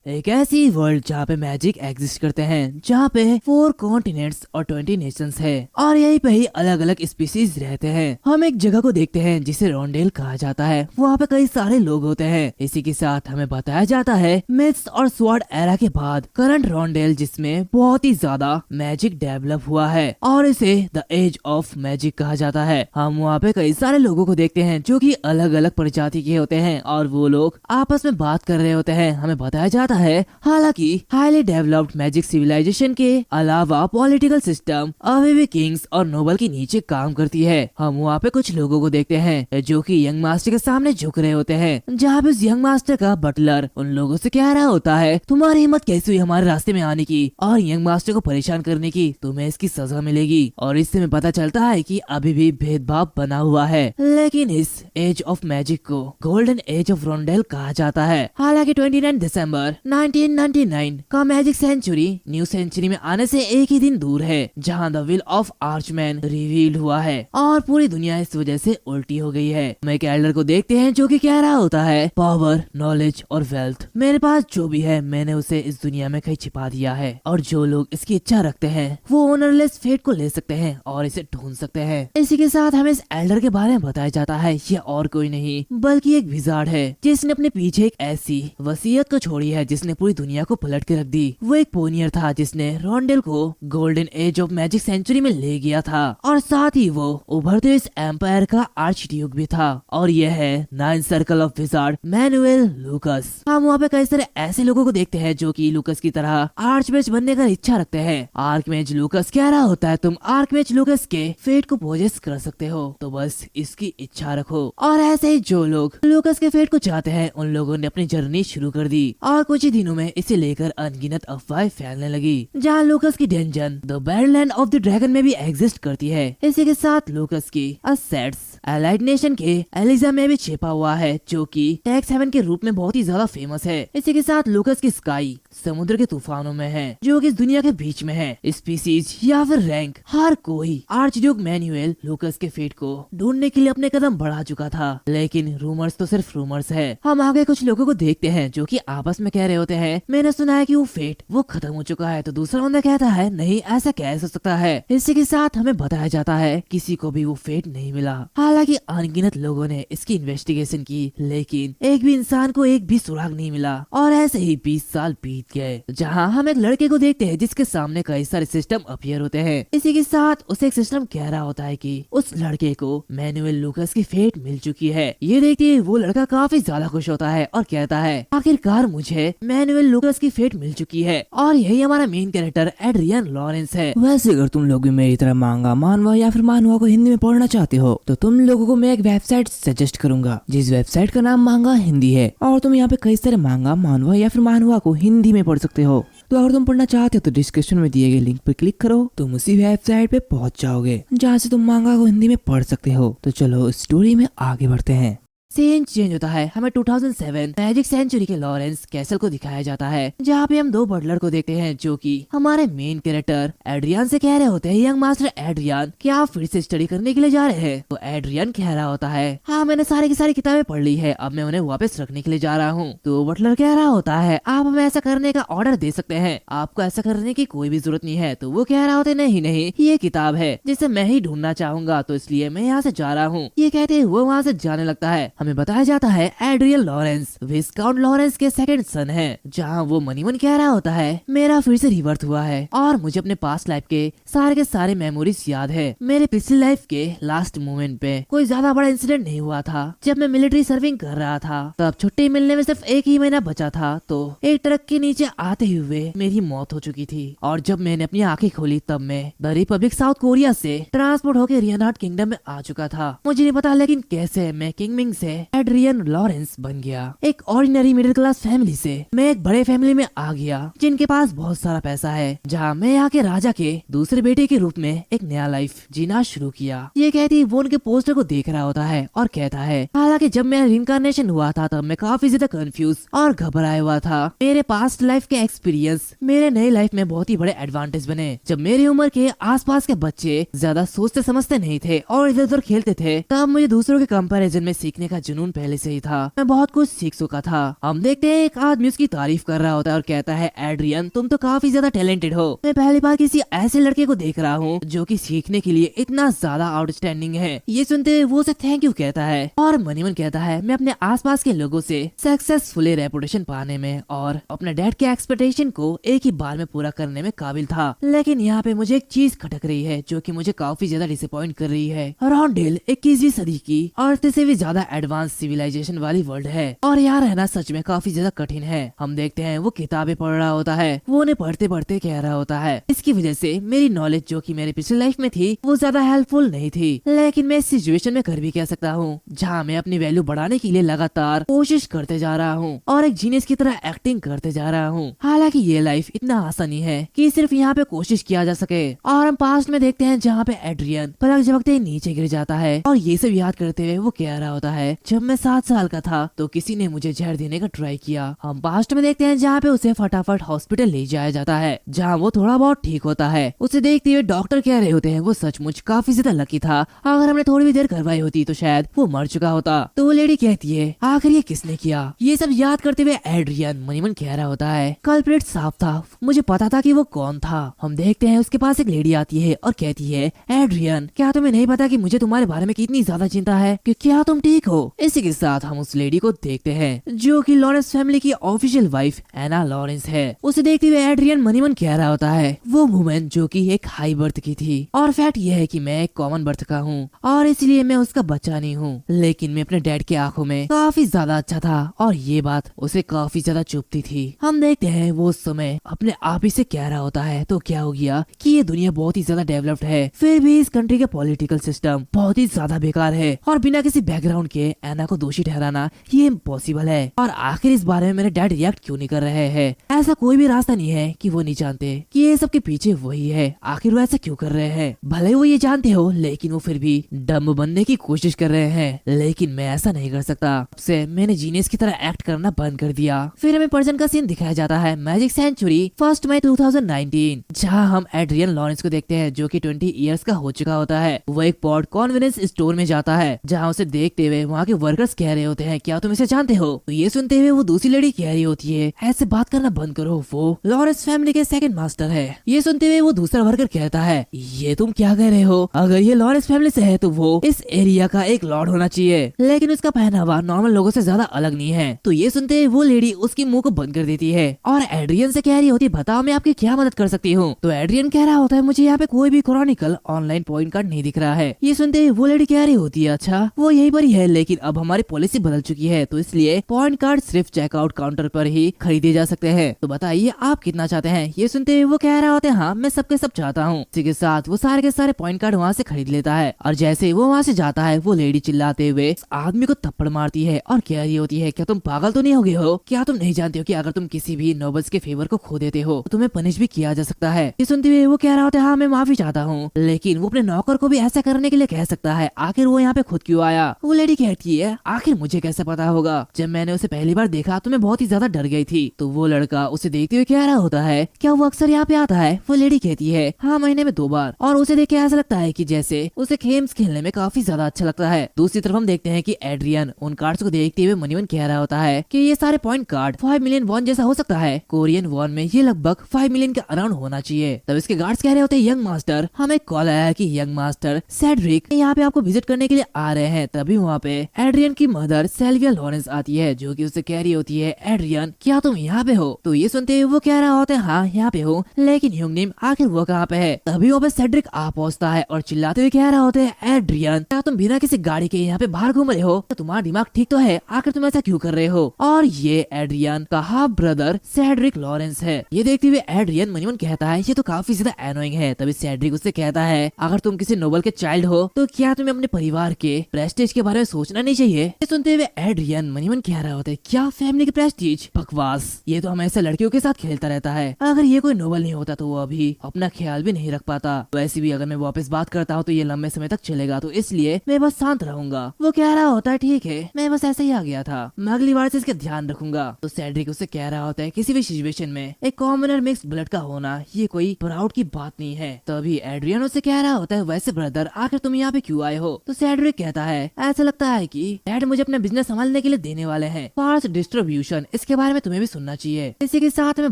एक ऐसी वर्ल्ड जहाँ पे मैजिक एग्जिस्ट करते हैं, जहाँ पे 4 कॉन्टिनेंट्स और 20 नेशंस है और यहीं पे ही अलग अलग स्पीसीज रहते हैं। हम एक जगह को देखते हैं जिसे रोंडेल कहा जाता है। वहाँ पे कई सारे लोग होते हैं। इसी के साथ हमें बताया जाता है मिथ्स और स्वॉर्ड एरा के बाद करंट रोंडेल, जिसमें बहुत ही ज्यादा मैजिक डेवलप हुआ है और इसे द एज ऑफ मैजिक कहा जाता है। हम वहाँ पे कई सारे लोगों को देखते हैं जो कि अलग अलग प्रजाति के होते हैं और वो लोग आपस में बात कर रहे होते हैं। हमें बताया जाता है हालांकि हाईली डेवलप्ड मैजिक सिविलाइजेशन के अलावा पॉलिटिकल सिस्टम अभी भी किंग्स और नोबल के नीचे काम करती है। हम वहाँ पे कुछ लोगों को देखते हैं जो कि यंग मास्टर के सामने झुक रहे होते हैं, जहाँ पे यंग मास्टर का बटलर उन लोगों से कह रहा होता है तुम्हारी हिम्मत कैसी हुई हमारे रास्ते में आने की और यंग मास्टर को परेशान करने की, तुम्हें इसकी सजा मिलेगी। और इससे हमें पता चलता है कि अभी भी भेदभाव बना हुआ है, लेकिन इस एज ऑफ मैजिक को गोल्डन एज ऑफ रोंडेल कहा जाता है। हालांकि 29 दिसंबर 1999 का मैजिक सेंचुरी न्यू सेंचुरी में आने से एक ही दिन दूर है, जहां द विल ऑफ आर्चमैन रिवील हुआ है और पूरी दुनिया इस वजह से उल्टी हो गई है। हम एक एल्डर को देखते हैं जो कि कह रहा होता है पावर, नॉलेज और वेल्थ, मेरे पास जो भी है मैंने उसे इस दुनिया में कहीं छिपा दिया है और जो लोग इसकी इच्छा रखते हैं वो ओनरलेस फेट को ले सकते हैं और इसे ढूंढ सकते हैं। इसी के साथ हमें इस एल्डर के बारे में बताया जाता है ये और कोई नहीं बल्कि एक विजार्ड है जिसने अपने पीछे एक ऐसी वसीयत को छोड़ी है जिसने पूरी दुनिया को पलट के रख दी। वो एक पोनियर था जिसने रोंडेल को golden age of magic century में ले गया था और साथ ही वो उभरते इस एम्पायर का आर्चड्यूक भी था और यह है 9 circle of wizard Manuel Lucas. हम वहाँ पे कई सारे ऐसे लोगों को देखते हैं जो कि लूकस की तरह आर्चमेज बनने का इच्छा रखते हैं। आर्कमेज लूकस कह रहा होता है तुम आर्कमेज लूकस के फेट को पोजेस कर सकते हो, तो बस इसकी इच्छा रखो। और ऐसे ही जो लोग लूकस के फेट को चाहते हैं उन लोगों ने अपनी जर्नी शुरू कर दी और कुछ ही दिनों में इसे लेकर अनगिनत अफवाहें फैलने लगी, जहाँ लूकस की dungeon the badland of the dragon में भी एग्जिस्ट करती है। इसी के साथ लूकस की असेट्स एलाइड नेशन के एलिजा में भी छिपा हुआ है जो कि टैक्स हेवन के रूप में बहुत ही ज्यादा फेमस है। इसी के साथ लूकस की स्काई समुद्र के तूफानों में है जो कि इस दुनिया के बीच में है। स्पीसीज या फिर रैंक हर कोई आर्चड्यूक मैनुएल लूकस के फेट को ढूंढने के लिए अपने कदम बढ़ा चुका था, लेकिन रूमर्स तो सिर्फ रूमर्स है। हम आगे कुछ लोगों को देखते हैं जो कि आपस में कह रहे होते हैं मैंने सुना है कि वो फेट वो खत्म हो चुका है, तो दूसरा बंदा कहता है नहीं ऐसा कैसे हो सकता है। इसी के साथ हमें बताया जाता है किसी को भी वो फेट नहीं मिला। हालांकि अनगिनत लोगों ने इसकी इन्वेस्टिगेशन की, लेकिन एक भी इंसान को एक भी सुराग नहीं मिला और ऐसे ही 20 साल बीत गए, जहाँ हम एक लड़के को देखते हैं जिसके सामने कई सारे सिस्टम अपीयर होते हैं। इसी के साथ उसे एक सिस्टम कह रहा होता है कि उस लड़के को मैनुएल लूकस की फेट मिल चुकी है। ये देखते ही वो लड़का काफी ज्यादा खुश होता है और कहता है आखिरकार मुझे मैनुएल लूकस की फेट मिल चुकी है। और यही हमारा मेन कैरेक्टर एड्रियन लॉरेंस है। वैसे अगर तुम लोग भी मेरी तरह मांगा मानवा या फिर मानवा को हिंदी में पढ़ना चाहते हो तो तुम लोगों को मैं एक वेबसाइट सजेस्ट करूंगा जिस वेबसाइट का नाम मांगा हिंदी है और तुम यहाँ पे कई सारे मांगा मानवा या फिर मानवा को हिंदी में पढ़ सकते हो। तो अगर तुम पढ़ना चाहते हो तो डिस्क्रिप्शन में दिए गए लिंक पर क्लिक करो, तुम उसी वेबसाइट पे पहुंच जाओगे जहाँ से तुम मांगा को हिंदी में पढ़ सकते हो। तो चलो स्टोरी में आगे बढ़ते हैं। सीन चेंज होता है। हमें 2007 मैजिक सेंचुरी के लॉरेंस कैसल को दिखाया जाता है, जहाँ पे हम 2 बटलर को देखते हैं जो कि हमारे मेन कैरेक्टर एड्रियन से कह रहे होते हैं यंग मास्टर एड्रियन क्या आप फिर से स्टडी करने के लिए जा रहे हैं। तो एड्रियन कह रहा होता है हाँ मैंने सारी की सारी किताबें पढ़ ली है, अब मैं उन्हें वापस रखने के लिए जा रहा हूँ। तो बटलर कह रहा होता है आप हमें ऐसा करने का ऑर्डर दे सकते हैं, आपको ऐसा करने की कोई भी जरूरत नहीं है। तो वो कह रहा होता है नहीं नहीं ये किताब है जिसे मैं ही ढूंढना चाहूंगा, तो इसलिए मैं यहाँ से जा रहा हूँ। ये कहते वो वहाँ से जाने लगता है। हमें बताया जाता है एड्रियन लॉरेंस विस्काउंट लॉरेंस के सेकंड सन है, जहाँ वो मनीमन कह रहा होता है मेरा फिर से रिबर्थ हुआ है और मुझे अपने पास्ट लाइफ के सारे मेमोरीज याद है। मेरे पिछली लाइफ के लास्ट मोमेंट पे कोई ज्यादा बड़ा इंसिडेंट नहीं हुआ था। जब मैं मिलिट्री सर्विंग कर रहा था तब छुट्टी मिलने में सिर्फ 1 ही महीना बचा था, तो एक ट्रक के नीचे आते हुए मेरी मौत हो चुकी थी और जब मैंने अपनी आंखें खोली तब मैं द रिपब्लिक साउथ कोरिया से ट्रांसपोर्ट होकर रियनार्ड किंगडम में आ चुका था। मुझे नहीं पता लेकिन कैसे मैं किंगमिंग से एड्रियन लॉरेंस बन गया। एक ऑर्डिनरी मिडिल क्लास फैमिली से मैं एक बड़े फैमिली में आ गया जिनके पास बहुत सारा पैसा है, जहाँ मैं यहाँ के राजा के दूसरे बेटे के रूप में एक नया लाइफ जीना शुरू किया। ये कहती वो उनके पोस्टर को देख रहा होता है और कहता है हालांकि जब मेरा रिइंकार्नेशन हुआ था तब मैं काफी ज्यादा कंफ्यूज और घबराया हुआ था। मेरे पास्ट लाइफ के एक्सपीरियंस मेरे नई लाइफ में बहुत ही बड़े एडवांटेज बने। जब मेरी उम्र के आसपास के बच्चे ज्यादा सोचते समझते नहीं थे और इधर उधर खेलते थे, तब मुझे दूसरों के कंपैरिजन में सीखने का का जुनून पहले से ही था, मैं बहुत कुछ सीख चुका था। हम देखते हैं एक आदमी उसकी तारीफ कर रहा होता है और कहता है, एड्रियन तुम तो काफी ज्यादा टैलेंटेड हो। मैं पहली बार किसी ऐसे लड़के को देख रहा हूँ जो कि सीखने के लिए इतना ज्यादा आउटस्टैंडिंग है। ये सुनते हुए वो उसे थैंक यू कहता है और मनी मन कहता है, मैं अपने आसपास के लोगों से सक्सेसफुली रेपुटेशन पाने में और अपने डैड के एक्सपेक्टेशन को एक ही बार में पूरा करने में काबिल था, लेकिन यहाँ पे मुझे एक चीज खटक रही है जो कि मुझे काफी ज्यादा डिसअपॉइंट कर रही है। रॉन्डेल 21वीं सदी की अर्थ से भी ज्यादा एडवांस सिविलाइजेशन वाली वर्ल्ड है और यहाँ रहना सच में काफी ज्यादा कठिन है। हम देखते हैं वो किताबें पढ़ रहा होता है, वो उन्हें पढ़ते पढ़ते कह रहा होता है, इसकी वजह से मेरी नॉलेज जो कि मेरी पिछली लाइफ में थी वो ज्यादा हेल्पफुल नहीं थी, लेकिन मैं इस सिचुएशन में कर भी कह सकता हूँ जहाँ मैं अपनी वैल्यू बढ़ाने के लिए लगातार कोशिश करते जा रहा हूँ और एक जीनियस की तरह एक्टिंग करते जा रहा हूँ। हालांकि ये लाइफ इतना आसान नहीं है कि सिर्फ यहाँ पे कोशिश किया जा सके। और हम पास्ट में देखते हैं जहाँ पे एड्रियन पलक झपकते ही नीचे गिर जाता है और ये सब याद करते हुए वो कह रहा होता है, जब मैं 7 साल का था तो किसी ने मुझे जहर देने का ट्राई किया। हम पास्ट में देखते हैं जहाँ पे उसे फटाफट हॉस्पिटल ले जाया जाता है जहाँ वो थोड़ा बहुत ठीक होता है। उसे देखते हुए डॉक्टर कह रहे होते हैं वो सचमुच काफी ज्यादा लकी था, अगर हमने थोड़ी भी देर करवाई होती तो शायद वो मर चुका होता। तो वो लेडी कहती है, आखिर ये किसने किया? ये सब याद करते हुए एड्रियन मनी मन कह रहा होता है, कल्प्रिट साफ था, मुझे पता था कि वो कौन था। हम देखते हैं उसके पास एक लेडी आती है और कहती है, एड्रियन क्या तुम्हें नहीं पता कि मुझे तुम्हारे बारे में कितनी ज्यादा चिंता है कि क्या तुम ठीक हो? इसी के साथ हम उस लेडी को देखते हैं जो कि लॉरेंस फैमिली की ऑफिशियल वाइफ एना लॉरेंस है। उसे देखते हुए एड्रियन मनी मन कह रहा होता है, वो वुमेन जो कि एक हाई बर्थ की थी और फैक्ट ये है कि मैं एक कॉमन बर्थ का हूँ और इसलिए मैं उसका बच्चा नहीं हूँ, लेकिन मैं अपने डैड की आंखों में काफी ज्यादा अच्छा था और ये बात उसे काफी ज्यादा चुभती थी। हम देखते हैं वो उस समय अपने आप ही से कह रहा होता है, तो क्या हो गया कि ये दुनिया बहुत ही ज्यादा डेवलप्ड है, फिर भी इस कंट्री का पॉलिटिकल सिस्टम बहुत ही ज्यादा बेकार है और बिना किसी बैकग्राउंड के एना को दोषी ठहराना ये इम्पॉसिबल है। और आखिर इस बारे में मेरे डैड रिएक्ट क्यों नहीं कर रहे हैं? ऐसा कोई भी रास्ता नहीं है कि वो नहीं जानते कि ये सब के पीछे वही है, आखिर वो ऐसा क्यों कर रहे हैं? भले वो ये जानते हो लेकिन वो फिर भी डम बनने की कोशिश कर रहे हैं, लेकिन मैं ऐसा नहीं कर सकता। से मैंने जीनियस की तरह एक्ट करना बंद कर दिया। फिर हमें पर्सन का सीन दिखाया जाता है मैजिक सेंचुरी 1 मई 2019, जहाँ हम एड्रियन लॉरेंस को देखते हैं जो कि 20 इयर्स का हो चुका होता है। वो एक पॉड कॉन्वेंस स्टोर में जाता है जहाँ उसे देखते हुए वहाँ के वर्कर्स कह रहे होते हैं, क्या तुम इसे जानते हो? तो ये सुनते हुए वो दूसरी लड़ी कह रही होती है, ऐसे बात करना बंद करो, वो लॉरेंस फैमिली के सेकंड मास्टर है। ये सुनते हुए वो दूसरा वर्कर कहता है, ये तुम क्या कह रहे हो? अगर ये लॉरेंस फैमिली से है तो वो इस एरिया का एक लॉर्ड होना चाहिए, लेकिन उसका पहनावा नॉर्मल लोगों से ज्यादा अलग नहीं है। तो ये सुनते हुए वो लेडी उसकी मुंह को बंद कर देती है और एड्रियन से कह रही होती है, बताओ मैं आपकी क्या मदद कर सकती हूँ? तो एड्रियन कह रहा होता है, मुझे यहाँ पे कोई भी क्रॉनिकल ऑनलाइन पॉइंट कार्ड नहीं दिख रहा है। ये सुनते हुए वो लेडी कह रही होती है, अच्छा वो यही पर ही है, लेकिन अब हमारी पॉलिसी बदल चुकी है तो इसलिए पॉइंट कार्ड सिर्फ चेकआउट काउंटर पर ही खरीदे जा सकते हैं, तो बताइए आप कितना चाहते हैं? ये सुनते हुए वो कह रहा होता है, हाँ मैं सबके सब चाहता हूँ। इसी के साथ वो सारे के सारे पॉइंट कार्ड वहाँ से खरीद लेता है और जैसे ही वो वहाँ से जाता है वो लेडी चिल्लाते हुए इस आदमी को थप्पड़ मारती है और कह रही होती है, क्या तुम पागल तो नहीं हो गए हो? क्या तुम नहीं जानते हो कि अगर तुम किसी भी नोबल्स के फेवर को खो देते हो तो तुम्हें पनिश भी किया जा सकता है? ये सुनते हुए वो कह रहा होता है, हाँ मैं माफी चाहता हूँ, लेकिन वो अपने नौकर को भी ऐसा करने के लिए कह सकता है, आखिर वो यहाँ पे खुद क्यों आया? वो लेडी कहती है, आखिर मुझे कैसे पता होगा? जब मैंने उसे पहली बार देखा तो मैं बहुत ही ज्यादा डर गई थी। तो वो लड़का उसे देखते हुए कह रहा होता है, क्या वो अक्सर यहाँ पे आता है? वो लेडी कहती है, हाँ महीने में 2 बार, और उसे देख के ऐसा लगता है कि जैसे उसे गेम्स खेलने में काफी ज्यादा अच्छा लगता है। दूसरी तरफ हम देखते हैं कि एड्रियन उन कार्ड्स को देखते हुए मनीवन कह रहा होता है कि ये सारे पॉइंट कार्ड 5 मिलियन वॉन जैसा हो सकता है, कोरियन वॉन में ये लगभग 5 मिलियन के अराउंड होना चाहिए। तब इसके गार्ड्स कह रहे होते हैं, यंग मास्टर हमें कॉल आया है कि यंग मास्टर सेड्रिक यहाँ पे आपको विजिट करने के लिए आ रहे हैं। तभी वहाँ पे एड्रियन की मदर सेल्विया लॉरेंस आती है जो कि उसे कह रही होती है, एड्रियन क्या तुम यहाँ पे हो? तो ये सुनते हुए वो कह रहा होता है, हाँ यहाँ पे हो, लेकिन ह्यूंगनिम आखिर वो कहाँ पे है? तभी वहाँ पे सेड्रिक आ पहुँचता है और चिल्लाते हुए कह रहा होता है, एड्रियन क्या तुम बिना किसी गाड़ी के यहाँ पे बाहर घूम रहे हो? तो तुम्हारा दिमाग ठीक तो है? आखिर तुम ऐसा क्यों कर रहे हो? और ये एड्रियन का हाफ ब्रदर सेड्रिक लॉरेंस है। ये देखते हुए एड्रियन मनीवन कहता है, ये तो काफी ज्यादा एनोइंग है। तभी सेड्रिक उससे कहता है, अगर तुम किसी नोबल के चाइल्ड हो तो क्या तुम्हें अपने परिवार के प्रेस्टीज के बारे में सोचना नहीं चाहिए? ये सुनते हुए एड्रियन मनीवन कह रहा होता है, क्या फैमिली के प्रेस्टीज? बकवास, ये तो हमेशा लड़कियों के साथ खेलता रहता है। अगर ये कोई नोबल नहीं होता तो वो अभी अपना ख्याल भी नहीं रख पाता। वैसे भी अगर मैं वापस बात करता हूँ तो ये लंबे समय तक चलेगा, तो इसलिए मैं बस शांत रहूंगा। वो कह रहा होता है, ठीक है मैं बस ऐसे ही आ गया था, मैं अगली बार से इसका ध्यान रखूंगा। तो सेड्रिक उससे कह रहा होता है, किसी भी सिचुएशन में एक कॉमनर मिक्स ब्लड का होना ये कोई प्राउड की बात नहीं है। तभी एड्रियन उससे कह रहा होता है, वैसे ब्रदर आखिर तुम यहाँ पे क्यों आए हो? तो सेड्रिक कहता है, ऐसा लगता है कि डैड मुझे अपना बिजनेस संभालने के लिए देने वाले हैं फास्ट डिस्ट्रीब्यूशन, इसके बारे में तुम्हें भी सुनना चाहिए। इसी के साथ में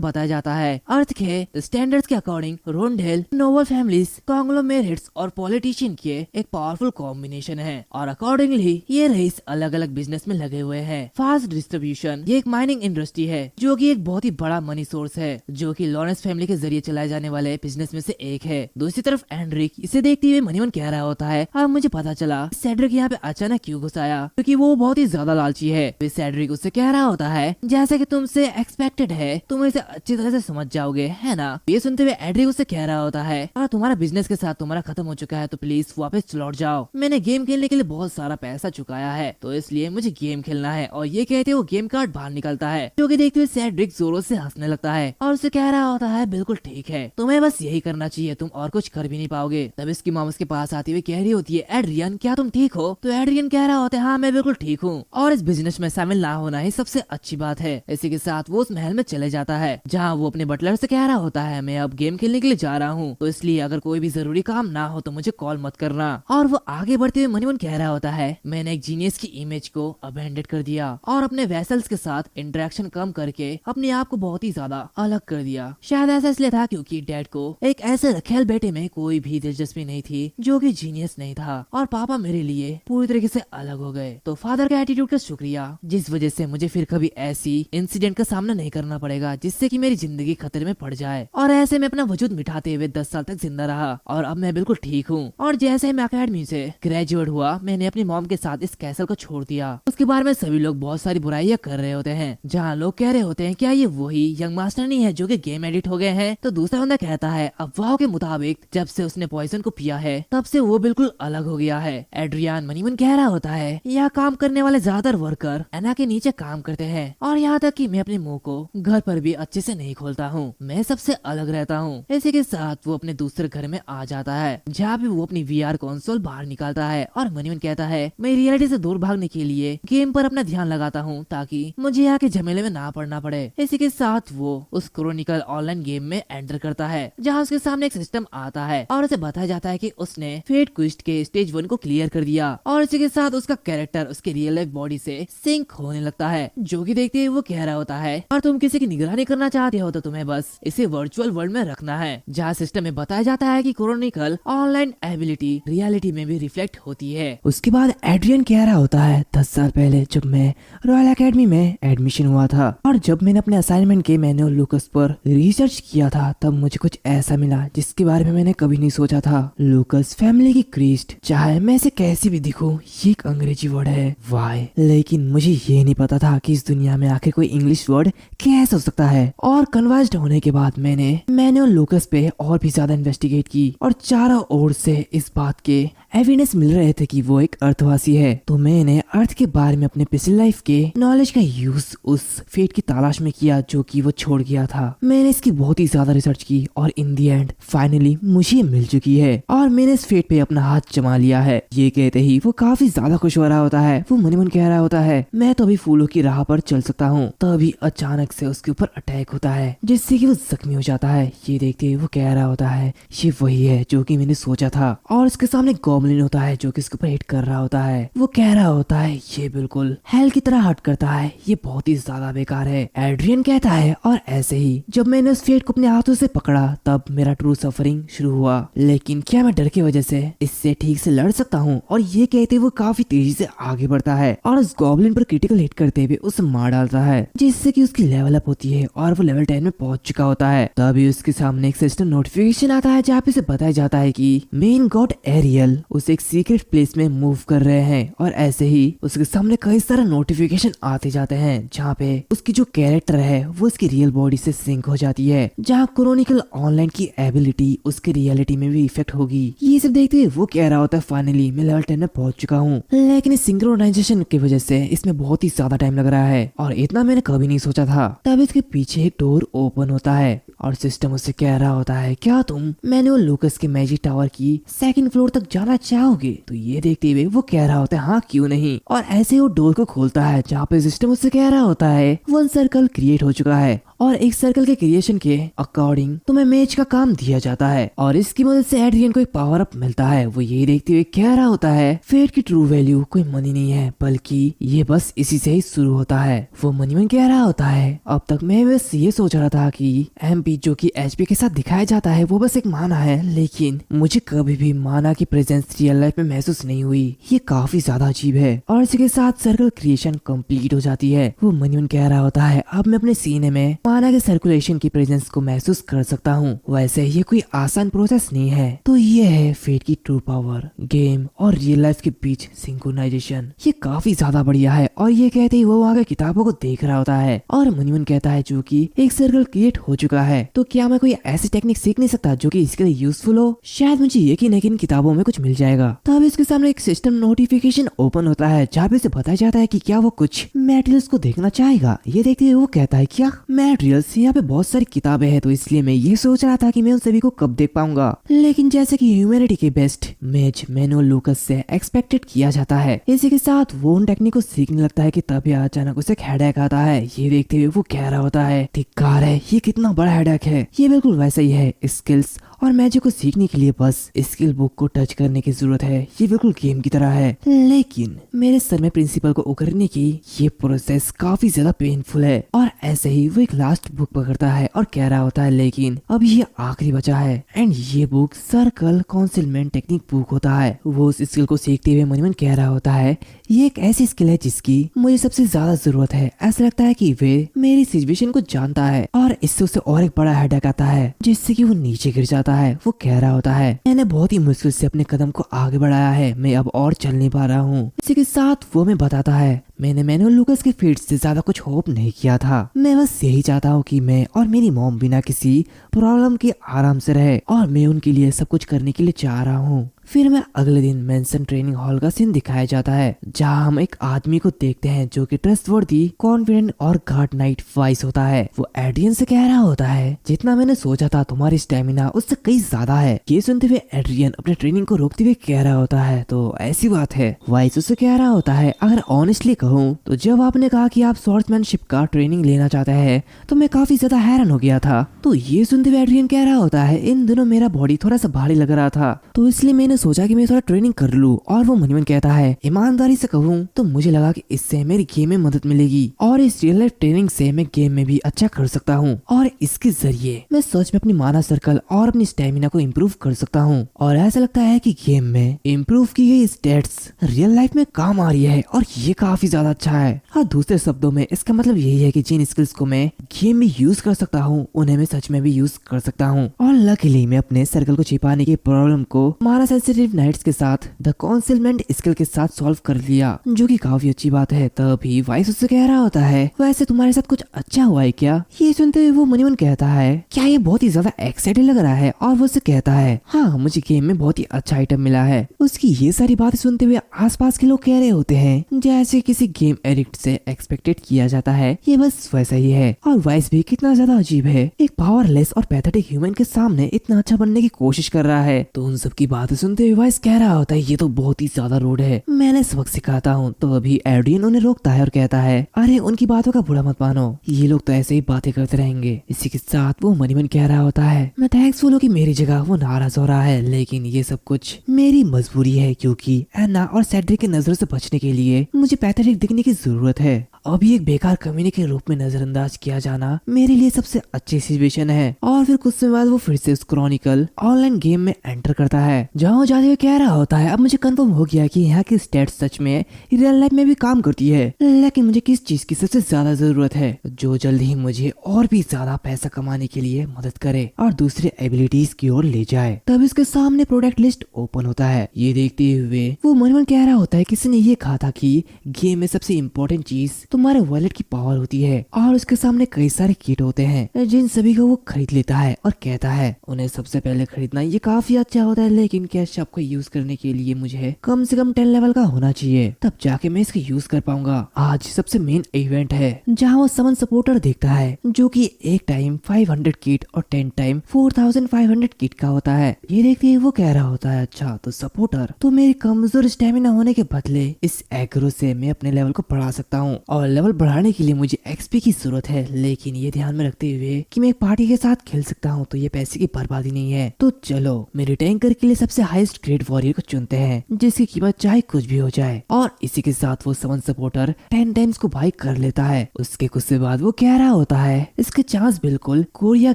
बताया जाता है अर्थ के स्टैंडर्ड्स के अकॉर्डिंग रोंडेल नोबल फैमिलीज, कांग्लोमेरेट्स और पॉलिटिशियन के एक पावरफुल कॉम्बिनेशन है और अकॉर्डिंगली ये रईस अलग अलग बिजनेस में लगे हुए हैं। फास्ट डिस्ट्रीब्यूशन ये एक माइनिंग इंडस्ट्री है जो कि एक बहुत ही बड़ा मनी सोर्स है, जो कि लॉरेंस फैमिली के जरिए चलाए जाने वाले बिजनेस में से एक है। दूसरी तरफ एंड्रिक, इसे देखते हुए मनीमन कह रहा होता है अब मुझे पता चला सेड्रिक यहाँ पे अचानक क्यों घुस आया, क्योंकि वो बहुत ही ज्यादा लालची है। फिर सेड्रिक उससे कह रहा होता है जैसे कि तुमसे एक्सपेक्टेड है तुम इसे अच्छी तरह से समझ जाओगे, है ना। ये सुनते हुए एंड्रिक उससे कह रहा होता है और तुम्हारा बिजनेस के साथ तुम्हारा खत्म हो चुका है तो प्लीज वापस लौट जाओ। मैंने गेम खेलने के लिए बहुत सारा पैसा चुकाया है तो इसलिए मुझे गेम खेलना है। और ये कहते वो गेम कार्ड बाहर निकलता है, जो कि देखते हुए सेड्रिक जोरों से हंसने लगता है और उसे कह रहा होता है बिल्कुल ठीक है, तुम्हें बस यही करना चाहिए, तुम और कुछ कर भी नहीं पाओगे। तब इसकी मॉम उसके पास आती हुई कह रही होती है एड्रियन क्या तुम ठीक हो? तो एड्रियन कह रहा होता है हाँ मैं बिल्कुल ठीक हूँ और इस बिजनेस में शामिल ना होना ही सबसे अच्छी बात है। इसी के साथ वो उस महल में चले जाता है जहाँ वो अपने बटलर से कह रहा होता है मैं अब गेम खेलने के लिए जा रहा हूँ, तो इसलिए अगर कोई भी जरूरी काम ना हो तो मुझे कॉल मत करना। और वो आगे बढ़ते हुए मनीमन कह रहा होता है मैंने एक जीनियस की इमेज को अबेंडेड कर दिया और अपने वेसल्स के साथ इंटरेक्शन कम करके अपने आप को बहुत ही ज्यादा अलग कर दिया। शायद ऐसा इसलिए था क्योंकि डैड को एक ऐसे रखेल बेटे में कोई भी दिलचस्पी नहीं थी जो कि जीनियस नहीं था और पापा मेरे लिए पूरी तरीके से अलग हो गए। तो फादर के एटीट्यूड का शुक्रिया जिस वजह से मुझे फिर कभी ऐसी इंसिडेंट का सामना नहीं करना पड़ेगा जिससे कि मेरी जिंदगी खतरे में पड़ जाए। और ऐसे में अपना वजूद मिटाते हुए 10 साल तक जिंदा रहा और अब मैं बिल्कुल ठीक हूँ। और जैसे मैं अकेडमी से ग्रेजुएट हुआ मैंने अपनी मॉम के साथ इस कैसल को छोड़ दिया। उसके बारे में सभी लोग बहुत सारी बुराइयां कर रहे होते हैं, जहाँ लोग कह रहे होते हैं क्या ये वही यंग मास्टर नहीं है जो कि गेम एडिट हो गए हैं। तो दूसरा बंदा कहता है अफवाहों के मुताबिक जब से उसने पॉइजन को पिया है तब से वो बिल्कुल अलग हो गया है। एड्रियन मनीमन कह रहा होता है यहाँ काम करने वाले ज्यादातर वर्कर एना के नीचे काम करते हैं और यहाँ तक कि मैं अपने मुंह को घर पर भी अच्छे से नहीं खोलता हूँ, मैं सबसे अलग रहता हूँ। इसी के साथ वो अपने दूसरे घर में आ जाता है जहाँ पे वो अपनी VR कंसोल बाहर निकालता है और मनीमन कहता है मैं रियलिटी से दूर भागने के लिए गेम पर अपना ध्यान लगाता हूँ ताकि मुझे यहाँ के झमेले में ना पड़ना पड़े। इसी के साथ वो उस क्रोनिकल ऑनलाइन गेम में एंटर करता है जहाँ उसके सामने एक सिस्टम आता है और उसे बताया जाता है कि उसने फेट क्विस्ट के स्टेज 1 को क्लियर कर दिया और इसी के साथ उसका कैरेक्टर उसके रियल लाइफ बॉडी से सिंक होने लगता है, जो कि देखते हुए वो कह रहा होता है और तुम किसी की निगरानी करना चाहते हो तो तुम्हें बस इसे वर्चुअल वर्ल्ड में रखना है, जहाँ सिस्टम में बताया जाता है कि क्रोनिकल ऑनलाइन एबिलिटी रियलिटी में भी रिफ्लेक्ट होती है। उसके बाद एड्रियन कह रहा होता है 10 साल पहले जब मैं रॉयल एकेडमी में एडमिशन हुआ था और जब मैंने अपने असाइनमेंट के मैनुअल लूकस पर रिसर्च किया था तब मुझे कुछ ऐसा मिला जिसके बारे में मैंने कभी नहीं सोचा था। लूकस फैमिली की क्रीस्ट, चाहे मैं इसे कैसी भी दिखूं, ये एक अंग्रेजी वर्ड है वाई, लेकिन मुझे ये नहीं पता था कि इस दुनिया में आखिर कोई इंग्लिश वर्ड कैसे हो सकता है। और कन्वर्स्ड होने के बाद मैंने मैनुअल लूकस पे और भी ज्यादा इन्वेस्टिगेट की और चारों ओर से इस बात के एविडेंस मिल रहे थे कि वो एक अर्थवासी है। तो मैंने अर्थ के बारे में अपने पिछली लाइफ के नॉलेज का यूज उस फेट की तलाश में किया जो कि वो छोड़ गया था। मैंने इसकी बहुत ही ज्यादा रिसर्च की और इन दी एंड फाइनली मुझे मिल चुकी है और मैंने इस फेट पे अपना हाथ जमा लिया है। ये कहते ही वो काफी ज्यादा खुश हो रहा होता है। वो मन ही मन कह रहा होता है मैं तो अभी फूलों की राह पर चल सकता हूँ। तभी अचानक से उसके ऊपर अटैक होता है जिससे कि वो जख्मी हो जाता है। ये देखते ही वो कह रहा होता है ये वही है जो कि मैंने सोचा था और उसके सामने गॉब्लिन होता है जो कि उसके ऊपर हिट कर रहा होता है। वो कह रहा होता है ये बिल्कुल हेल की तरह हट करता है, ये बहुत ही ज्यादा बेकार है। एड्रियन कहता है और ऐसे ही जब मैंने उस फेट को अपने हाथों से पकड़ा तब मेरा ट्रू सफरिंग शुरू हुआ, लेकिन क्या मैं डर की वजह से इससे ठीक से लड़ सकता हूँ? और ये कहते वो काफी तेजी से आगे बढ़ता है और उस गॉब्लिन पर क्रिटिकल हिट करते हुए उसे मार डालता है जिससे कि उसकी लेवल अप होती है और वो लेवल 10 में पहुंच चुका होता है। तभी उसके सामने एक सिस्टम नोटिफिकेशन आता है जहाँ पे उसे बताया जाता है कि मेन गॉड एरियल उसे एक सीक्रेट प्लेस में मूव कर रहे हैं। और ऐसे ही उसके सामने कई सारे नोटिफिकेशन आते जाते हैं जहाँ पे उसकी जो कैरेक्टर है वो उसकी रियल बॉडी से सिंक हो जाती है, जहाँ क्रोनिकल ऑनलाइन की एबिलिटी उसकी रियलिटी में भी इफेक्ट होगी। ये सब देखते हुए वो कह रहा होता है फाइनली मैं लेवल 10 में पहुंच चुका हूँ, लेकिन इस सिंक्रोनाइजेशन की वजह से इसमें बहुत ही ज्यादा टाइम लग रहा है और इतना मैंने कभी नहीं सोचा था। तब इसके पीछे एक डोर ओपन होता है और सिस्टम उससे कह रहा होता है क्या तुम मैनुअल लूकस के मैजिक टावर की सेकंड फ्लोर तक जाना चाहोगे। तो ये देखते हुए वो कह रहा होता है हाँ क्यों नहीं। और ऐसे वो डोर को खोलता है जहाँ पे सिस्टम उससे कह रहा होता है 1 सर्कल क्रिएट हो चुका है और एक सर्कल के क्रिएशन के अकॉर्डिंग तुम्हें मेज का काम दिया जाता है और इसकी मदद से एड्रियन को एक पावर अप मिलता है। वो यही देखते हुए कह रहा होता है फेट की ट्रू वैल्यू कोई मनी नहीं है बल्कि ये बस इसी से ही शुरू होता है। वो मनी में कह रहा होता है अब तक मैं बस ये सोच रहा था कि एमपी जो कि एचपी के साथ दिखाया जाता है वो बस एक माना है, लेकिन मुझे कभी भी माना की प्रेजेंस रियल लाइफ में महसूस नहीं हुई। ये काफी ज्यादा अजीब है। और इसी के साथ सर्कल क्रिएशन कंप्लीट हो जाती है। वो मनी कह रहा होता है अब मैं अपने सीने में माना के सर्कुलेशन की प्रेजेंस को महसूस कर सकता हूँ। वैसे ये कोई आसान प्रोसेस नहीं है। तो ये है फेट की ट्रू पावर, गेम और रियल लाइफ के बीच सिंक्रोनाइजेशन। ये काफी ज्यादा बढ़िया है। और ये कहते ही वो वहाँ के किताबों को देख रहा होता है और मनीमन कहता है जो कि एक सर्कल क्रिएट हो चुका है तो क्या मैं कोई ऐसी टेक्निक सीख नहीं सकता जो कि इसके लिए यूजफुल हो। शायद मुझे यकीन है कि इन किताबों में कुछ मिल जाएगा। तब इसके सामने एक सिस्टम नोटिफिकेशन ओपन होता है जहाँ पे इसे बताया जाता है कि क्या वो कुछ मटेरियल्स को देखना चाहेगा। ये देखते हुए वो कहता है क्या मटेरियल्स, यहाँ पे बहुत सारी किताबें हैं तो इसलिए मैं ये सोच रहा था कि मैं उन सभी को कब देख पाऊंगा। लेकिन जैसे कि ह्यूमैनिटी के बेस्ट मेज मैनुअल लूकस से एक्सपेक्टेड किया जाता है, इसी के साथ वो उन टेक्निक को सीखने लगता है कि तभी अचानक उसे हेडेक आता है। ये देखते हुए वो कह रहा होता है धिक्कार है, ये कितना बड़ा हेडेक है। ये बिल्कुल वैसा ही है। स्किल्स और मैजिक को सीखने के लिए बस स्किल बुक को टच करने की जरूरत है। ये बिल्कुल गेम की तरह है, लेकिन मेरे सर में प्रिंसिपल को उकरने की ये प्रोसेस काफी ज्यादा पेनफुल है। और ऐसे ही वो एक लास्ट बुक पकड़ता है और कह रहा होता है लेकिन अब ये आखिरी बचा है। एंड ये बुक सर्कल कॉन्सिलमेंट टेक्निक बुक होता है। वो उस स्किल को सीखते हुए मन कह रहा होता है ये एक ऐसी स्किल है जिसकी मुझे सबसे ज्यादा जरूरत है। ऐसा लगता है कि वे मेरी सिचुएशन को जानता है और इससे उसे और एक बड़ा हेडेक आता है जिससे कि वो नीचे गिर जाता है। वो कह रहा होता है मैंने बहुत ही मुश्किल से अपने कदम को आगे बढ़ाया है, मैं अब और चल नहीं पा रहा हूँ। इसी के साथ वो मैं बताता है मैंने मैनुअल लूकस के फीट से ज्यादा कुछ होप नहीं किया था। मैं बस यही चाहता हूँ कि मैं और मेरी मॉम बिना किसी प्रॉब्लम के आराम से रहे और मैं उनके लिए सब कुछ करने के लिए चाह रहा हूँ। फिर मैं अगले दिन मेंशन ट्रेनिंग हॉल का सीन दिखाया जाता है जहाँ हम एक आदमी को देखते हैं जो कि ट्रस्टवर्दी, कॉन्फिडेंट और गार्ड नाइट वाइस होता है। वो एड्रियन से कह रहा होता है जितना मैंने सोचा था तुम्हारी स्टेमिना उससे कई ज्यादा है। ये सुनते हुए एड्रियन अपने ट्रेनिंग को रोकते हुए कह रहा होता है तो ऐसी बात है। वाइस उससे कह रहा होता है अगर ऑनेस्टली कहूँ तो जब आपने कहा कि आप स्वॉर्ड्समैनशिप का ट्रेनिंग लेना चाहते हैं तो मैं काफी ज्यादा हैरान हो गया था। तो ये सुनते हुए एड्रियन कह रहा होता है इन दिनों मेरा बॉडी थोड़ा सा भारी लग रहा था तो इसलिए मैंने सोचा कि मैं थोड़ा ट्रेनिंग कर लूं। और वो मनीमन कहता है ईमानदारी से कहूँ तो मुझे लगा कि इससे मेरी गेम में मदद मिलेगी और इस रियल लाइफ ट्रेनिंग से मैं गेम में भी अच्छा कर सकता हूँ और इसके जरिए मैं सच में अपनी माना सर्कल और अपनी स्टेमिना को इम्प्रूव कर सकता हूँ। और ऐसा लगता है कि गेम में इम्प्रूव की गई स्टेट्स रियल लाइफ में काम आ रही है और ये काफी ज्यादा अच्छा है। हाँ, दूसरे शब्दों में इसका मतलब यही है कि जिन स्किल्स को मैं गेम में यूज कर सकता हूँ उन्हें मैं सच में भी यूज कर सकता हूँ। और लकीली मैं अपने सर्कल को छिपाने की प्रॉब्लम को माना सेंसिटिव नाइट्स के साथ द कॉन्सिलमेंट स्किल के साथ सॉल्व कर लिया, जो कि काफी अच्छी बात है। तभी वाइस उससे कह रहा होता है वैसे तुम्हारे साथ कुछ अच्छा हुआ है क्या। ये सुनते हुए वो मनीमन कहता है क्या ये बहुत ही ज्यादा एक्साइटेड लग रहा है। और वो उससे कहता है हाँ मुझे गेम में बहुत ही अच्छा आइटम मिला है। उसकी ये सारी बातें सुनते हुए आसपास के लोग कह रहे होते हैं जैसे किसी गेम एडिक्ट से एक्सपेक्टेड किया जाता है ये बस वैसा ही है। और वाइस भी कितना ज्यादा अजीब है, एक पावरलेस और पैथेटिक ह्यूमन के सामने इतना अच्छा बनने की कोशिश कर रहा है। तो उन सब की बातें सुनते हुए वाइस कह रहा होता है ये तो बहुत ही ज्यादा रूड है, मैंने सबक सिखाता हूँ। तो अभी एड्रियन उन्हें रोकता है और कहता है अरे उनकी बातों का बुरा मत मानो, ये लोग तो ऐसे ही बातें करते रहेंगे। इसी के साथ वो मनीमन कह रहा होता है मैं थैंक्सफुल हूँ कि मेरी जगह वो नाराज हो रहा है, लेकिन ये सब कुछ मेरी मजबूरी है क्योंकि एना और सेड्रिक की नजरों से बचने के लिए मुझे पैथेटिक दिखने की जरूरत है। अभी एक बेकार कमीने के रूप में नजरअंदाज किया जाना मेरे लिए सबसे अच्छी सिचुएशन है। और फिर कुछ समय बाद वो फिर से उस क्रॉनिकल ऑनलाइन गेम में एंटर करता है जहाँ वो जाते हुए कह रहा होता है अब मुझे कंफर्म हो गया कि यहाँ की स्टेट्स सच में रियल लाइफ में भी काम करती है, लेकिन मुझे किस चीज की सबसे ज्यादा जरूरत है जो जल्द ही मुझे और भी ज्यादा पैसा कमाने के लिए मदद करे और दूसरे एबिलिटीज की ओर ले जाए। तब इसके सामने प्रोडक्ट लिस्ट ओपन होता है। ये देखते हुए वो मन मन कह रहा होता है किसी ने ये कहा था कि गेम में सबसे इम्पोर्टेंट चीज तुम्हारे वॉलेट की पावर होती है। और उसके सामने कई सारे किट होते हैं जिन सभी को वो खरीद लेता है और कहता है उन्हें सबसे पहले खरीदना ये काफी अच्छा होता है, लेकिन क्या वर्कशॉप को यूज करने के लिए मुझे कम से कम 10 लेवल का होना चाहिए, तब जाके मैं इसको यूज कर पाऊंगा। आज सबसे मेन इवेंट है जहाँ वो समन सपोर्टर देखता है जो कि एक टाइम 500 किट और 10 टाइम 4500 किट का होता है। ये देखते ही वो कह रहा होता है, अच्छा तो सपोर्टर तो मेरे कमजोर स्टेमिना होने के बदले इस एग्रो से मैं अपने लेवल को बढ़ा सकता हूँ, और लेवल बढ़ाने के लिए मुझे एक्सपी की जरूरत है, लेकिन ये ध्यान में रखते हुए कि मैं एक पार्टी के साथ खेल सकता हूँ तो ये पैसे की बर्बादी नहीं है। तो चलो मेरे टैंकर के लिए सबसे हाईएस्ट ग्रेड वॉरियर को चुनते हैं जिसकी कीमत चाहे कुछ भी हो जाए, और इसी के साथ वो समन सपोर्टर 10 टाइम्स को बाई कर लेता है। उसके कुछ से बाद वो कह रहा होता है, इसके चांस बिल्कुल कोरिया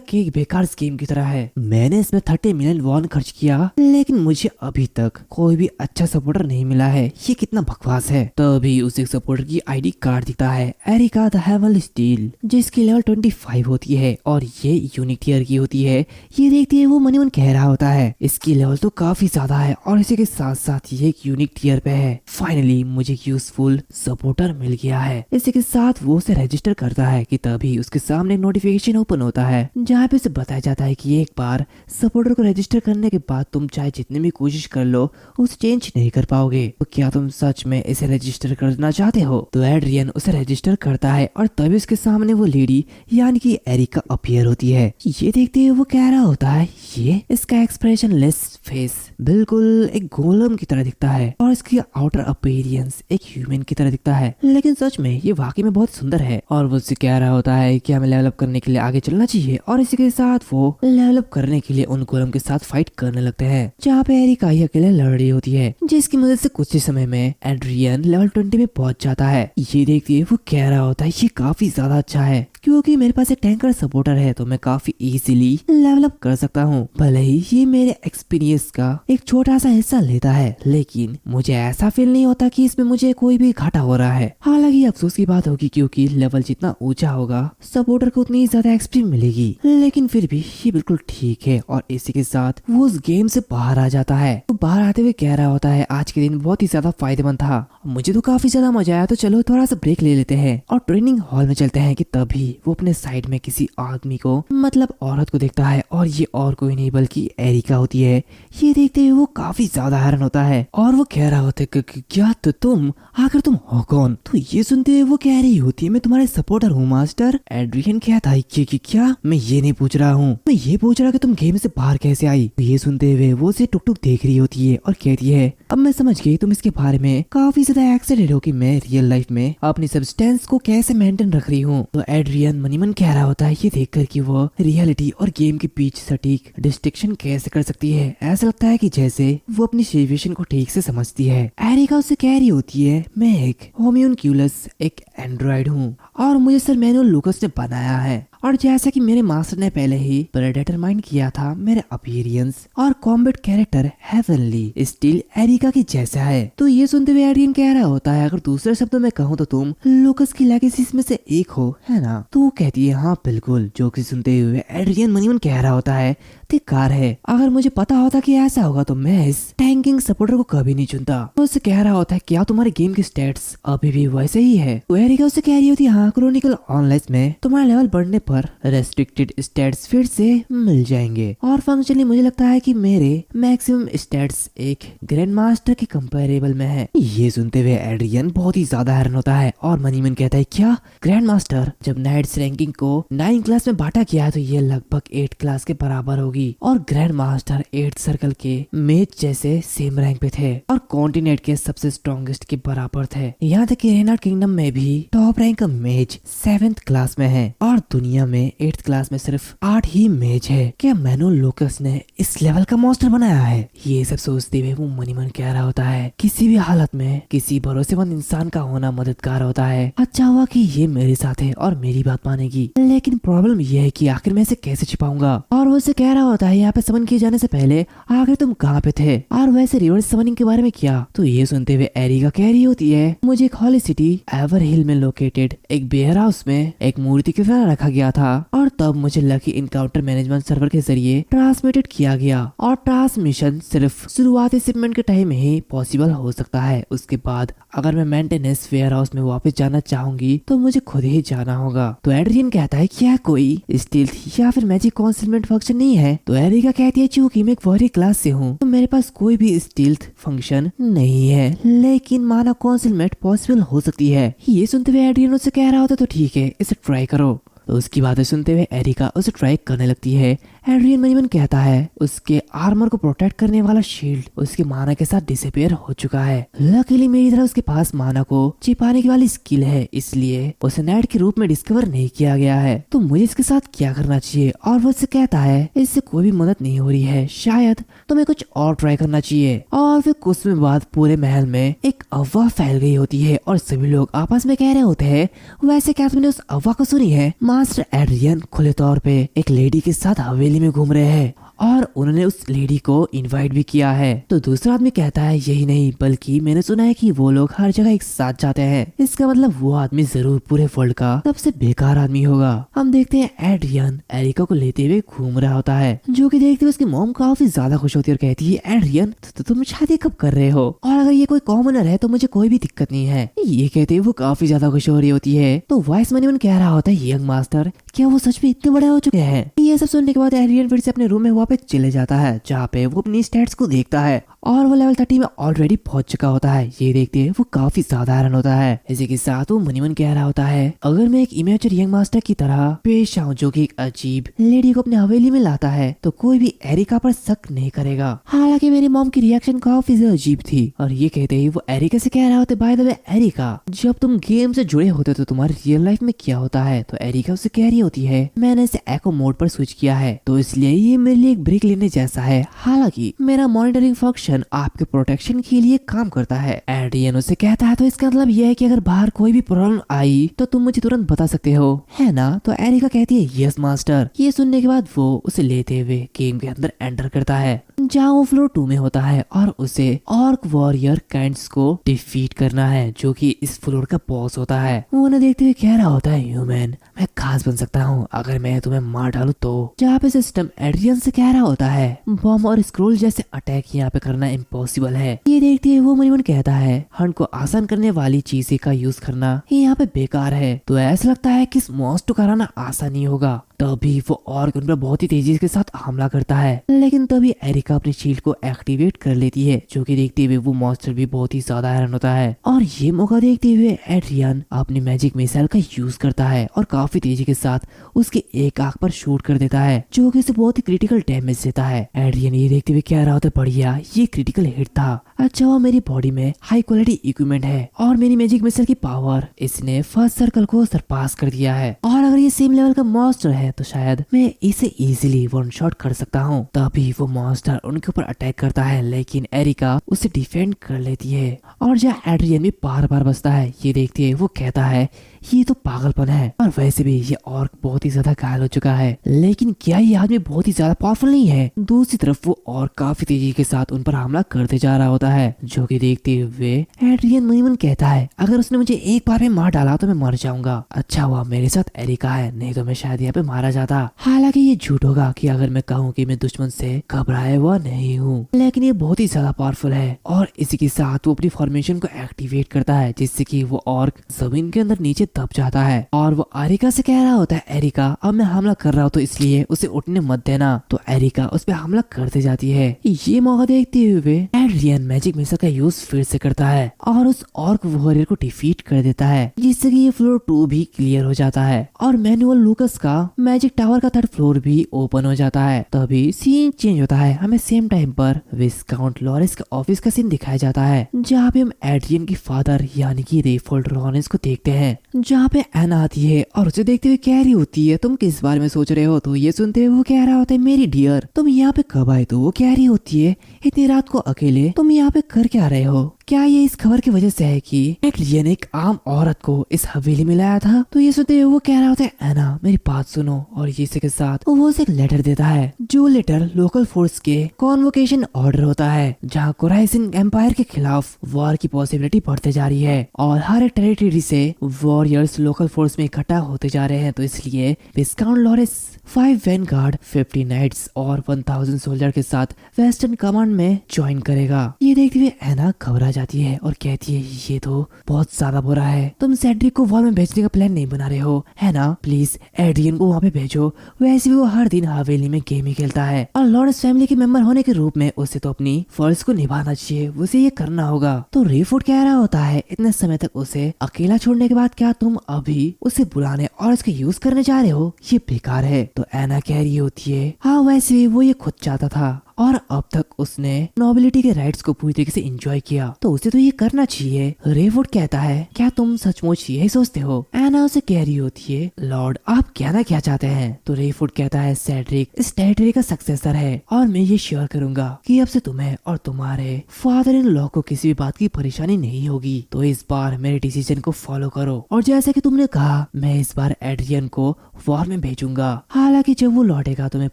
के एक बेकार स्कीम की तरह है। मैंने इसमें 30 मिलियन वॉन खर्च किया लेकिन मुझे अभी तक कोई भी अच्छा सपोर्टर नहीं मिला है, ये कितना बकवास है। तभी उस एक सपोर्टर की आईडी कार्ड दिखता है, एरिका द हेवन स्टील, जिसकी लेवल 25 होती है और ये यूनिक टियर की होती है। ये देखते ही वो मनी मन कह रहा होता है, इसकी लेवल तो काफी ज्यादा है और इसी के साथ साथ ये एक यूनिक टियर पे है। फाइनली मुझे यूजफुल सपोर्टर मिल गया है। इसी के साथ वो उसे रजिस्टर करता है कि तभी उसके सामने एक नोटिफिकेशन ओपन होता है जहाँ पे उसे बताया जाता है कि एक बार सपोर्टर को रजिस्टर करने के बाद तुम चाहे जितनी भी कोशिश कर लो उसे चेंज नहीं कर पाओगे। तो क्या तुम सच में इसे रजिस्टर करना चाहते हो? तो एड्रियन उसे रजिस्टर करता है और तभी उसके सामने वो लेडी यानी कि एरिका अपीयर होती है। ये देखते हुए वो कह रहा होता है, ये इसका एक्सप्रेशन लेस फेस बिल्कुल एक गोलम की तरह दिखता है और इसकी आउटर अपीयरेंस एक ह्यूमन की तरह दिखता है, लेकिन सच में ये वाकई में बहुत सुंदर है। और वो उससे कह रहा होता है कि हमें लेवल अप करने के लिए आगे चलना चाहिए, और इसी के साथ वो लेवल अप करने के लिए उन गोलम के साथ फाइट करने लगते हैं जहाँ पे एरिका ही अकेले लड़ रही होती है, जिसकी मदद से कुछ ही समय में एड्रियन लेवल 20 में पहुंच जाता है। ये देखते हुए वो कह रहा होता है, ये काफी ज्यादा अच्छा है क्योंकि मेरे पास एक टैंकर सपोर्टर है तो मैं काफी इजीली लेवल अप कर सकता हूँ। भले ही ये मेरे एक्सपीरियंस का एक छोटा सा हिस्सा लेता है, लेकिन मुझे ऐसा फील नहीं होता कि इसमें मुझे कोई भी घाटा हो रहा है। हालांकि अफसोस की बात होगी क्योंकि लेवल जितना ऊंचा होगा सपोर्टर को उतनी ज्यादा एक्सपी मिलेगी, लेकिन फिर भी ये बिल्कुल ठीक है। और इसी के साथ वो उस गेम से बाहर आ जाता है। तो बाहर आते हुए कह रहा होता है, आज के दिन बहुत ही ज्यादा फायदेमंद था, मुझे तो काफी ज्यादा मजा आया, तो चलो थोड़ा सा ब्रेक ले लेते हैं और ट्रेनिंग हॉल में चलते हैं। कि तभी वो अपने साइड में किसी आदमी को मतलब औरत को देखता है और ये और कोई नहीं बल्कि एरिका होती है। ये देखते हुए वो काफी ज्यादा हैरान होता है और वो कह रहा होता है, क्या तो तुम आखिर तुम हो कौन? तो ये सुनते हुए वो कह रही होती है, मैं तुम्हारे सपोर्टर हूँ मास्टर। एड्रियन कहता है कि क्या? मैं ये नहीं पूछ रहा हूँ, मैं ये पूछ रहा कि तुम गेम से बाहर कैसे आई। तो ये सुनते हुए वो उसे टुक टुक देख रही होती है और कहती है, अब मैं समझ गई तुम इसके बारे में काफी ज्यादा एक्साइटेड हो कि मैं रियल लाइफ में अपनी सब्सटेंस को कैसे मेंटेन रख रही हूँ। तो एड्रियन मनी मन कह रहा होता है, ये देखकर कि वो रियलिटी और गेम के बीच सटीक डिस्टिंक्शन कैसे कर सकती है। ऐसा लगता है कि जैसे वो अपनी सिचुएशन को ठीक से समझती है। एरिका उससे कह रही होती है, मैं एक होम्यूनक्यूलस एक एंड्रॉइड हूँ और मुझे सर मैनुअल लूकस ने बनाया है, और जैसा कि मेरे मास्टर ने पहले ही प्रेडेटरमाइन किया था, मेरे अपीयरेंस और combat character heavenly steel Erika की जैसा है। तो ये सुनते हुए एड्रियन कह रहा होता है, अगर दूसरे शब्दों में कहूँ तो तुम लूकस की लेगेसीज में से एक हो, है ना? तो वो कहती है, हाँ बिल्कुल। जो कि सुनते हुए एड्रियन मनी मन कह रहा होता है, धिक्कार है, अगर मुझे पता होता कि ऐसा होगा तो मैं इस टैंकिंग सपोर्टर को कभी नहीं चुनता। तो उससे कह रहा होता है, क्या तुम्हारे गेम की स्टेट्स अभी भी वैसे ही है? तो एरिका उससे कह रही होती है, हाँ क्रोनिकल ऑनलाइन में तुम्हारा लेवल बढ़ने पर रेस्ट्रिक्टेड स्टेट्स फिर से मिल जाएंगे, और फंक्शनली मुझे लगता है कि मेरे मैक्सिमम स्टेट्स एक ग्रैंड मास्टर के कंपेरेबल में है। ये सुनते हुए एड्रियन बहुत ही ज्यादा हैरान होता है और मनी मन कहता है, क्या ग्रैंड मास्टर? जब नाइट्स रैंकिंग को 9 क्लास में बांटा गया है तो ये लगभग 8 क्लास के बराबर होगी, और ग्रैंड मास्टर 8 सर्कल के मेज जैसे सेम रैंक पे थे और कॉन्टिनेंट के सबसे स्ट्रॉन्गेस्ट के बराबर थे। यहाँ तक कि रेनार्ड किंगडम में भी टॉप रैंक का मेज 7th क्लास में है और दुनिया में 8th क्लास में सिर्फ 8 ही मेज है। क्या मैनुअल लूकस ने इस लेवल का मॉन्स्टर बनाया है? ये सब सोचते हुए वो मनी मन कह रहा होता है, किसी भी हालत में किसी भरोसेमंद इंसान का होना मददगार होता है। अच्छा हुआ कि ये मेरे साथ है और मेरी बात मानेगी, लेकिन प्रॉब्लम ये है कि आखिर मैं इसे कैसे छिपाऊंगा? और वो उसे कह रहा होता है, यहाँ पे समन किए जाने से पहले आखिर तुम कहाँ पे थे, और वैसे रिवर्स समनिंग के बारे में क्या? तो ये सुनते हुए एरिका कह रही होती है, मुझे एक हॉली सिटी एवर हिल में लोकेटेड एक बेयर हाउस में एक मूर्ति की तरह रखा गया गया था और तब मुझे लकी इनकाउंटर मैनेजमेंट सर्वर के जरिए ट्रांसमिटेड किया गया और ट्रांसमिशन सिर्फ शुरुआती शिपमेंट के टाइम में ही पॉसिबल हो सकता है। उसके बाद अगर मैं मेंटेनेंस वेयर हाउस में वापस जाना चाहूंगी तो मुझे खुद ही जाना होगा। तो एड्रियन कहता है क्या कोई स्टील्थ या फिर मैजिक कॉन्सिलमेंट फंक्शन नहीं है? तो एरिका कहती है चूंकि मैं एक वॉरियर क्लास से हूँ तो मेरे पास कोई भी स्टील्थ फंक्शन नहीं है, लेकिन माना कॉन्सिलमेंट पॉसिबल हो सकती है। ये सुनते हुए एड्रियन उससे कह रहा होता तो ठीक है, इसे ट्राई करो। तो उसकी बातें सुनते हुए एरिका उसे ट्राई करने लगती है। एड्रियन मनी मन कहता है उसके आर्मर को प्रोटेक्ट करने वाला शील्ड उसके माना के साथ डिसअपियर हो चुका है। लकीली मेरी तरह उसके पास माना को छिपाने की वाली स्किल है, इसलिए उसे नेट के रूप में डिस्कवर नहीं किया गया है। तो मुझे इसके साथ क्या करना चाहिए? और वो उससे कहता है इससे कोई भी मदद नहीं हो रही है, शायद तुम्हें कुछ और ट्राई करना चाहिए। और फिर कुछ समय बाद पूरे महल में एक अफवाह फैल गई होती है और सभी लोग आपस में कह रहे होते हैं वैसे क्या तुमने उस अफवाह को सुनी है? मास्टर एड्रियन खुले तौर पे एक लेडी के साथ हवेली में घूम रहे हैं और उन्होंने उस लेडी को इनवाइट भी किया है। तो दूसरा आदमी कहता है यही नहीं बल्कि मैंने सुना है कि वो लोग हर जगह एक साथ जाते हैं, इसका मतलब वो आदमी जरूर पूरे वर्ल्ड का सबसे बेकार आदमी होगा। हम देखते हैं एड्रियन एरिका को लेते हुए घूम रहा होता है, जो कि देखते हुए उसकी मॉम काफी ज्यादा खुश होती है और कहती है एड्रियन तो तुम शादी कब कर रहे हो? और अगर ये कोई कॉमनर है तो मुझे कोई भी दिक्कत नहीं है। ये कहते हुए वो काफी ज्यादा खुश हो रही होती है। तो वाइस मनी कह रहा होता है यंग मास्टर क्या वो सच में इतने बड़े हो चुके हैं? ये सब सुनने के बाद एड्रियन फिर से अपने रूम में वापस चले जाता है जहाँ पे वो अपनी स्टैट्स को देखता है और वो लेवल 30 में ऑलरेडी पहुंच चुका होता है। ये देखते वो काफी साधारण होता है। इसी के साथ वो मनीमन कह रहा होता है अगर मैं एक इमेचर यंग मास्टर की तरह पेश आऊं जो कि एक अजीब लेडी को अपने हवेली में लाता है तो कोई भी एरिका पर शक नहीं करेगा। हालांकि मेरी मॉम की रिएक्शन काफी अजीब थी। और ये कहते ही वो एरिका से कह रहा होता है बाय द वे एरिका जब तुम गेम से जुड़े होते तो तुम्हारी रियल लाइफ में क्या होता है? तो एरिका उससे कह रही होती है मैंने इसे एको मोड पर स्विच किया है तो इसलिए ये मेरे लिए एक ब्रेक लेने जैसा है। हालांकि मेरा मॉनिटरिंग फंक्शन आपके प्रोटेक्शन के लिए काम करता है। एड्रियन उसे कहता है तो इसका मतलब यह है कि अगर बाहर कोई भी प्रॉब्लम आई तो तुम मुझे तुरंत बता सकते हो, है ना? तो एरिका कहती है यस मास्टर। ये सुनने के बाद वो उसे लेते हुए गेम के अंदर एंटर करता है जहाँ वो फ्लोर 2 में होता है और उसे ऑर्क वॉरियर काइंड्स को डिफीट करना है जो कि इस फ्लोर का बॉस होता है। वो उन्हें देखते हुए कह रहा होता है ह्यूमन मैं खास बन सकता हूँ अगर मैं तुम्हें मार डालूं तो। जहाँ पे सिस्टम एड्रियन से कह रहा होता है बॉम्ब और स्क्रोल जैसे अटैक यहाँ पे करना इम्पॉसिबल है। ये देखते हुए वो मनीमन कहता है हंट को आसान करने वाली चीजें का यूज करना यहाँ पे बेकार है। तो ऐसा लगता है कि इस मॉन्स्टर को हराना आसान नहीं होगा। तभी वो ऑर्क उन पर बहुत ही तेजी के साथ हमला करता है, लेकिन तभी एरिका अपनी शील्ड को एक्टिवेट कर लेती है जो कि देखते हुए वो मॉन्स्टर भी बहुत ही ज्यादा हैरान होता है। और ये मौका देखते हुए एड्रियन अपनी मैजिक मिसाइल का यूज करता है और काफी तेजी के साथ उसके एक आंख पर शूट कर देता है जो कि उसे बहुत ही क्रिटिकल डैमेज देता है। एड्रियन ये देखते हुए कह रहा होता है बढ़िया ये क्रिटिकल हिट था। अच्छा हुआ मेरी बॉडी में हाई क्वालिटी इक्विपमेंट है और मेरी मैजिक मिसाइल की पावर इसने फर्स्ट सर्कल को सरपास कर दिया है और अगर ये सेम लेवल का मॉन्स्टर है तो शायद मैं इसे इजीली वन शॉट कर सकता हूँ। तभी वो मॉन्स्टर उनके ऊपर अटैक करता है लेकिन एरिका उसे डिफेंड कर लेती है और जहाँ एड्रियन भी बार बार बचता है ये देखते है वो कहता है ये तो पागलपन है और वैसे भी ये ऑर्क बहुत ही ज्यादा घायल हो चुका है, लेकिन क्या ये आदमी बहुत ही ज्यादा पावरफुल नहीं है? दूसरी तरफ वो ऑर्क काफी तेजी के साथ उन पर हमला करते जा रहा होता है जो कि देखते हुए एड्रियन मनीमन कहता है अगर उसने मुझे एक बार में मार डाला तो मैं मर जाऊंगा। अच्छा हुआ मेरे साथ एरिका है नहीं तो मैं शायद यहाँ पे मारा जाता। हालांकि ये झूठ होगा कि अगर मैं कहूँ कि मैं दुश्मन से घबराया हुआ नहीं हूँ, लेकिन ये बहुत ही ज्यादा पावरफुल है। और इसी के साथ वो अपनी फॉर्मेशन को एक्टिवेट करता है जिससे कि वो ऑर्क जमीन के अंदर नीचे दब जाता है और वो एरिका से कह रहा होता है एरिका अब मैं हमला कर रहा हूँ तो इसलिए उसे उठने मत देना। तो एरिका उस पर हमला करते जाती है। ये मौका देखते हुए एड्रियन मैजिक मिसाइल का यूज फिर से करता है और उस ऑर्क वॉरियर को डिफीट कर देता है जिससे कि ये फ्लोर 2 भी क्लियर हो जाता है और मैनुअल लूकस का मैजिक टावर का 3rd फ्लोर भी ओपन हो जाता है। तभी सीन चेंज होता है, हमें सेम टाइम पर विस्काउंट लॉरेंस के ऑफिस का सीन दिखाया जाता है जहाँ पे हम एड्रियन की फादर यानी कि रेफोल्ड लॉरेंस को देखते हैं जहाँ पे एना आती है और उसे देखते हुए कह रही होती है तुम किस बारे में सोच रहे हो? तो ये सुनते हुए वो कह रहा होता है मेरी डियर तुम यहाँ पे कब आए? तो वो कह रही होती है इतनी रात को अकेले तुम यहाँ पे कर क्या रहे हो? क्या ये इस खबर की वजह से है कि एड्रियन एक आम औरत को इस हवेली में लाया था? तो ये सुनते हुए वो कह रहा होता है, एना मेरी बात सुनो। और ये इसी के साथ वो उसे एक लेटर देता है, जो लेटर लोकल फोर्स के कॉन्वोकेशन ऑर्डर होता है, जहाँ कोराइसन एम्पायर के खिलाफ वॉर की पॉसिबिलिटी बढ़ते जा रही है और हर एक टेरिटरी से वॉरियर्स लोकल फोर्स में इकट्ठा होते जा रहे हैं। तो इसलिए विस्काउंट लॉरेंस 5 वैनगार्ड, 50 नाइट्स और 1000 सोल्जर के साथ वेस्टर्न कमांड में ज्वाइन करेगा। ये देखते हुए एना घबरा जाती है और कहती है, ये तो बहुत ज्यादा बुरा है। तुम सेड्रिक को वॉर में भेजने का प्लान नहीं बना रहे हो, है ना? प्लीज एड्रियन को वहाँ पे भेजो। वैसे भी वो हर दिन हवेली में गेम ही खेलता है और लॉरेंस फैमिली के मेंबर होने के रूप में उसे तो अपनी फर्ज को निभाना चाहिए, उसे ये करना होगा। तो रेफोर्ड कह रहा होता है, इतने समय तक उसे अकेला छोड़ने के बाद क्या तुम अभी उसे बुलाने और उसका यूज करने जा रहे हो? ये बेकार है। तो एना कह रही होती है, हाँ वैसे भी वो ये खुद चाहता था और अब तक उसने नोबिलिटी के राइट्स को पूरी तरीके से एंजॉय किया, तो उसे तो ये करना चाहिए। रेवुड कहता है, क्या तुम सचमुच यही सोचते हो? एना उसे कह रही होती है, लॉर्ड आप कहना क्या चाहते हैं? तो रेवुड कहता है, सेड्रिक इस टेरिटरी का सक्सेसर है और मैं ये श्योर करूंगा कि अब से तुम्हें और तुम्हारे फादर इन लॉ को किसी भी बात की परेशानी नहीं होगी। तो इस बार मेरे डिसीजन को फॉलो करो। और जैसे कि तुमने कहा, मैं इस बार एड्रियन को वॉर में भेजूंगा। हालांकि जब वो लौटेगा तो मैं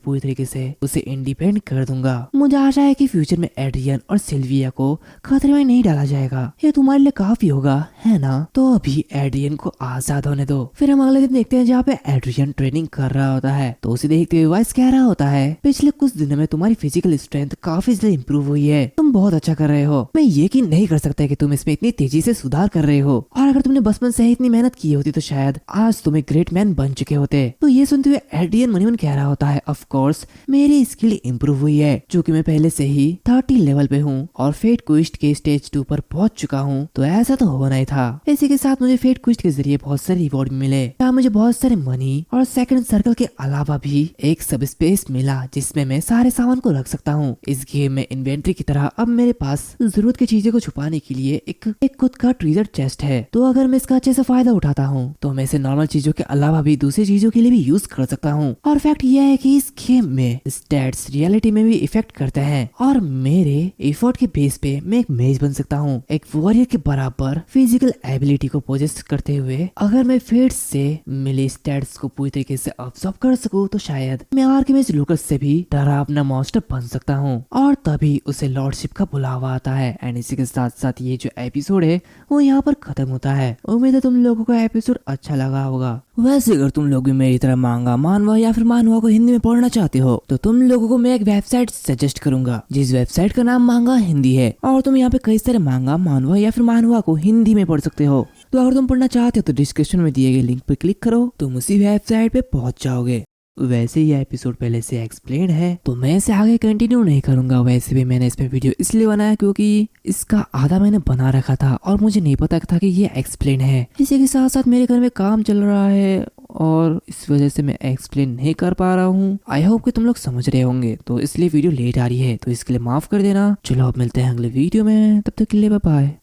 पूरी तरीके से उसे इंडिपेंडेंट कर दूंगा। मुझे आशा है कि फ्यूचर में एड्रियन और सिल्विया को खतरे में नहीं डाला जाएगा। ये तुम्हारे लिए काफी होगा, है ना? तो अभी एड्रियन को आजाद होने दो। फिर हम अगले दिन देखते हैं जहाँ पे एड्रियन ट्रेनिंग कर रहा होता है। तो उसे देखते हुए वाइस कह रहा होता है, पिछले कुछ दिनों में तुम्हारी फिजिकल स्ट्रेंथ काफी ज्यादा इम्प्रूव हुई है, तुम बहुत अच्छा कर रहे हो। मैं यकीन नहीं कर सकता कि तुम इसमें इतनी तेजी से सुधार कर रहे हो, और अगर तुमने बचपन से ही इतनी मेहनत की होती तो शायद आज तुम एक ग्रेट मैन बन चुके होते। तो ये सुनते हुए एड्रियन मनी मन कह रहा होता है, ऑफ कोर्स मेरी स्किल इम्प्रूव हुई है, जो कि मैं पहले से ही 30 लेवल पे हूँ और फेट क्विस्ट के स्टेज 2 पर पहुंच चुका हूँ। तो ऐसा तो होना ही था। इसी के साथ मुझे फेट क्विस्ट के जरिए बहुत सारे रिवॉर्ड मिले, जहाँ मुझे बहुत सारे मनी और सेकंड सर्कल के अलावा भी एक सब स्पेस मिला जिसमें मैं सारे सामान को रख सकता हूँ। इस गेम में इन्वेंट्री की तरह अब मेरे पास जरूरत की चीजों को छुपाने के लिए एक खुद का ट्रेजर चेस्ट है। तो अगर मैं इसका अच्छे से फायदा उठाता हूँ तो मैं इसे नॉर्मल चीजों के अलावा भी दूसरी चीजों के लिए भी यूज कर सकता हूँ। और फैक्ट यह है कि इस गेम में स्टैट्स रियलिटी में भी इफेक्ट करते हैं और मेरे एफर्ट के बेस पे मैं एक मेज बन सकता हूँ, एक वॉरियर के बराबर फिजिकल एबिलिटी को पोजेस करते हुए। अगर मैं फेट से मिले स्टैट्स को पूरी तरीके से ऑब्जर्व कर सकूं तो शायद मैं आर्किमिस लूकस से भी डरावना मॉन्स्टर बन सकता हूँ, और तभी उसे लॉर्डशिप का बुलावा आता है। एंड इसी के साथ साथ ये जो एपिसोड है वो यहाँ पर खत्म होता है। उम्मीद है तुम लोगों को एपिसोड अच्छा लगा होगा। वैसे अगर तुम लोग भी मेरी तरह मांगा मानवा या फिर मानवा को हिंदी में पढ़ना चाहते हो तो तुम लोगों को मैं एक वेबसाइट सजेस्ट करूंगा, जिस वेबसाइट का नाम मांगा हिंदी है, और तुम यहाँ पे कई सारे मांगा मानवा या फिर मानवा को हिंदी में पढ़ सकते हो। तो अगर तुम पढ़ना चाहते हो तो डिस्क्रिप्शन में दिए गए लिंक पर क्लिक करो, तुम उसी वेबसाइट पे पहुंच जाओगे। वैसे ये एपिसोड पहले से एक्सप्लेन है तो मैं इसे आगे कंटिन्यू नहीं करूंगा। वैसे भी मैंने इसमें वीडियो इसलिए बनाया क्योंकि इसका आधा मैंने बना रखा था और मुझे नहीं पता था कि ये एक्सप्लेन है। इसी के साथ साथ मेरे घर में काम चल रहा है और इस वजह से मैं एक्सप्लेन नहीं कर पा रहा हूँ। आई होप कि तुम लोग समझ रहे होंगे, तो इसलिए वीडियो लेट आ रही है, तो इसके लिए माफ कर देना। चलो अब मिलते हैं अगले वीडियो में, तब तक के लिए बाय बाय।